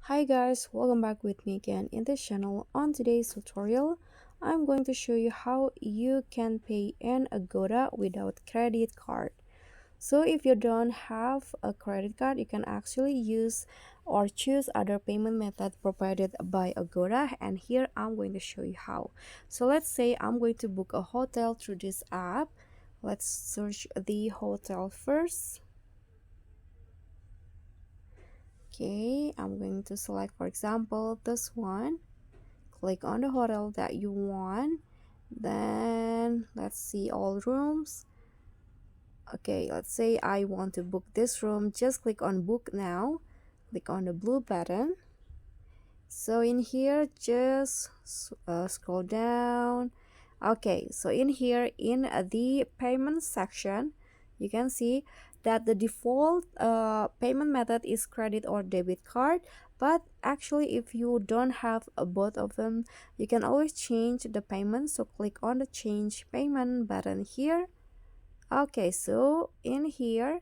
Hi guys, welcome back with me again in this channel. On today's tutorial, I'm going to show you how you can pay in Agoda without credit card. So if you don't have a credit card, you can actually use or choose other payment method provided by Agoda, and here I'm going to show you how. So let's say I'm going to book a hotel through this app. Let's search the hotel first. Okay, I'm going to select, for example, this one. Click on the hotel that you want. Then let's see all rooms. Okay, let's say I want to book this room. Just click on book now. Click on the blue button. So in here, just scroll down. Okay, so in here in the payment section, you can see that the default payment method is credit or debit card. But actually, if you don't have both of them, you can always change the payment. So click on the change payment button here. Okay, so in here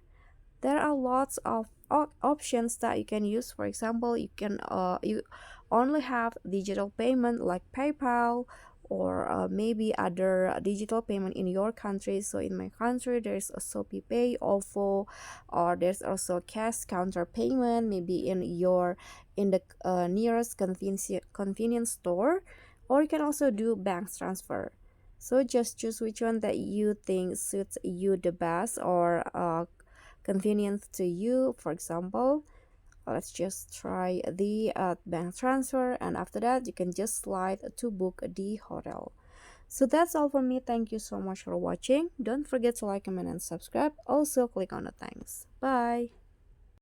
there are lots of options that you can use. For example, you only have digital payment like PayPal, or maybe other digital payment in your country. So in my country there's a Shopee Pay, OVO, or there's also cash counter payment, maybe in the nearest convenience store, or you can also do bank transfer. So just choose which one that you think suits you the best, or convenient to you. For example, let's just try the bank transfer, and after that you can just slide to book the hotel. So that's all for me. Thank you so much for watching. Don't forget to like, comment, and subscribe. Also click on the thanks. Bye.